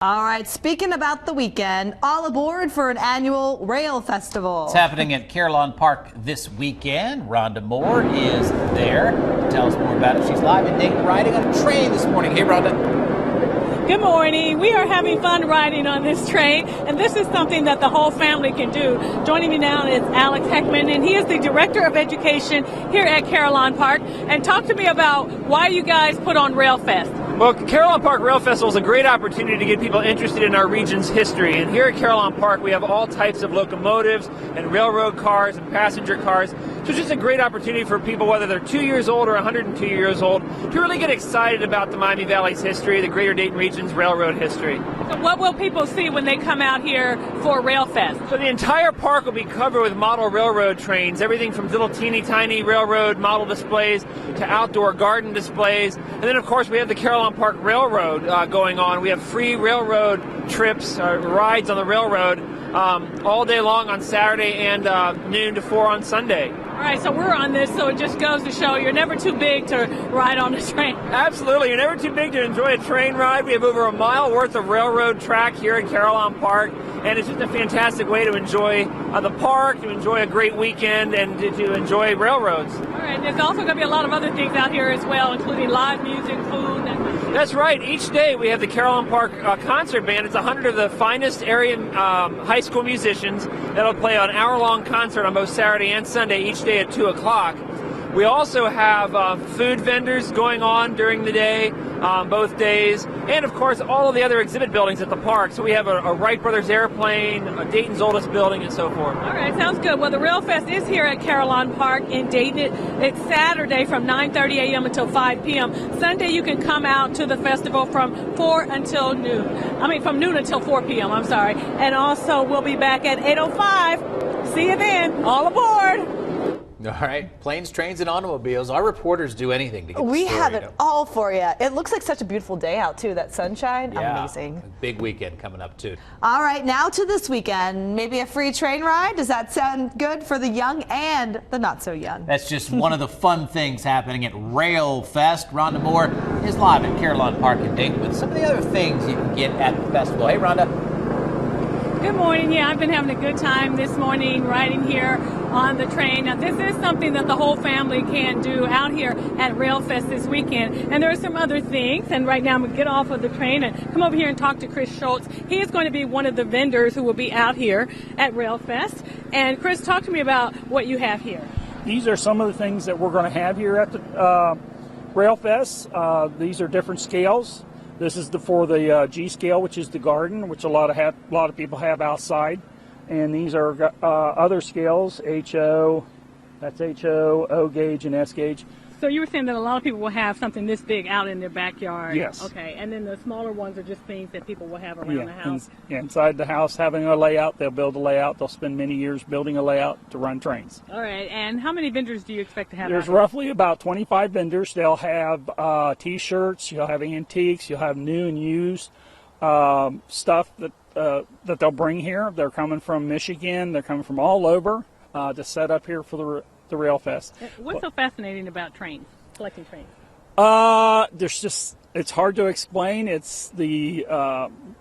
All right, speaking about the weekend, all aboard for an annual rail festival. It's happening at Carillon Park this weekend. Rhonda Moore is there to tell us more about it. She's live in Dayton riding on a train this morning. Hey, Rhonda. Good morning. We are having fun riding on this train, and this is something that the whole family can do. Joining me now is Alex Heckman, and he is the Director of Education here at Carillon Park. And talk to me about why you guys put on Rail Fest. Well, Carillon Park Rail Festival is a great opportunity to get people interested in our region's history. And here at Carillon Park, we have all types of locomotives and railroad cars and passenger cars. So it's just a great opportunity for people, whether they're 2 years old or 102 years old, to really get excited about the Miami Valley's history, the Greater Dayton region's railroad history. So what will people see when they come out here for Rail Fest? So the entire park will be covered with model railroad trains, everything from little teeny tiny railroad model displays to outdoor garden displays. And then, of course, we have the Carillon Park Railroad going on. We have free railroad trips, rides on the railroad all day long on Saturday and noon to 4 on Sunday. All right, so we're on this, so it just goes to show you're never too big to ride on a train. Absolutely, you're never too big to enjoy a train ride. We have over a mile worth of railroad track here at Carillon Park, and it's just a fantastic way to enjoy the park, to enjoy a great weekend, and to enjoy railroads. All right, there's also going to be a lot of other things out here as well, including live music, food. That's right. Each day we have the Carillon Park Concert Band. It's 100 of the finest area high school musicians that'll play an hour-long concert on both Saturday and Sunday, each day at 2 o'clock. We also have food vendors going on during the day, both days, and of course all of the other exhibit buildings at the park. So we have a Wright Brothers airplane, Dayton's oldest building, and so forth. All right, sounds good. Well, the Rail Fest is here at Carillon Park in Dayton. It's Saturday from 9:30 a.m. until 5 p.m. Sunday you can come out to the festival from noon until 4 p.m. I'm sorry. And also we'll be back at 8:05. See you then. All aboard. All right, planes, trains, and automobiles. Our reporters do anything to get the We story, have it all for you. It looks like such a beautiful day out, too. That sunshine, Yeah, amazing. big weekend coming up, too. All right, now to this weekend. Maybe a free train ride? Does that sound good for the young and the not so young? That's just one of the fun things happening at Rail Fest. Rhonda Moore is live at Carillon Park in Dayton with some of the other things you can get at the festival. Hey, Rhonda. Good morning. Yeah, I've been having a good time this morning riding here on the train. Now, this is something that the whole family can do out here at Rail Fest this weekend. And there are some other things. And right now, I'm going to get off of the train and come over here and talk to Chris Schultz. He is going to be one of the vendors who will be out here at Rail Fest. And Chris, talk to me about what you have here. These are some of the things that we're going to have here at the Rail Fest. These are different scales. This is for the G scale, which is the garden, which a lot of people have outside. And these are other scales, HO, that's HO, O gauge, and S gauge. So you were saying that a lot of people will have something this big out in their backyard. Yes. Okay, and then the smaller ones are just things that people will have around the house. Inside the house, having a layout, they'll build a layout. They'll spend many years building a layout to run trains. All right, and how many vendors do you expect to have? There's roughly about 25 vendors. They'll have T-shirts, you'll have antiques, you'll have new and used stuff that they'll bring here. They're coming from Michigan. They're coming from all over to set up here for the Rail Fest. What's so fascinating about trains, collecting trains? It's hard to explain. It's the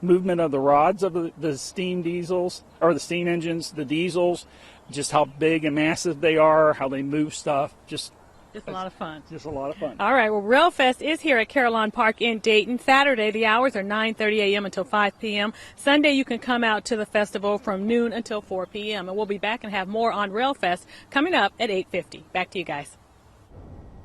movement of the rods of the steam diesels, or the steam engines, the diesels, just how big and massive they are, how they move stuff. Just a lot of fun. Just a lot of fun. All right, well, Rail Fest is here at Carillon Park in Dayton. Saturday, the hours are 9:30 a.m. until 5 p.m. Sunday, you can come out to the festival from noon until 4 p.m. And we'll be back and have more on Rail Fest coming up at 8:50. Back to you guys.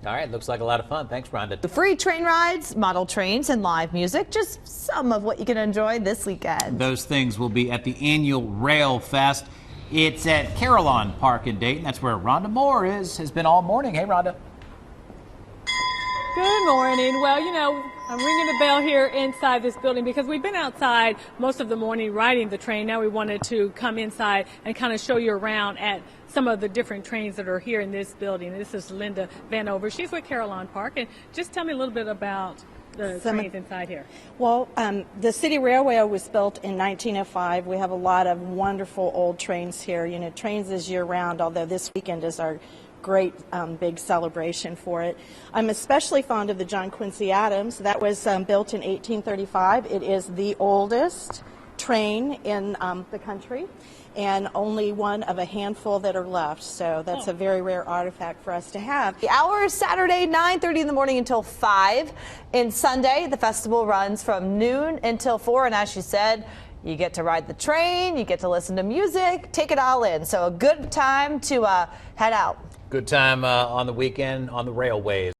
All right, looks like a lot of fun. Thanks, Rhonda. The free train rides, model trains, and live music, just some of what you can enjoy this weekend. Those things will be at the annual Rail Fest. It's at Carillon Park in Dayton. That's where Rhonda Moore has been all morning. Hey, Rhonda. Good morning. Well, you know, I'm ringing the bell here inside this building because we've been outside most of the morning riding the train. Now we wanted to come inside and kind of show you around at some of the different trains that are here in this building. This is Linda Vanover. She's with Carillon Park. And just tell me a little bit about the trains inside here. Well, the City Railway was built in 1905. We have a lot of wonderful old trains here. You know, trains is year-round, although this weekend is our great big celebration for it. I'm especially fond of the John Quincy Adams. That was built in 1835. It is the oldest train in the country, and only one of a handful that are left. So that's a very rare artifact for us to have. The hour is Saturday, 9:30 in the morning until 5. And Sunday, the festival runs from noon until 4. And as she said, you get to ride the train, you get to listen to music, take it all in. So a good time to head out. Good time on the weekend on the railways.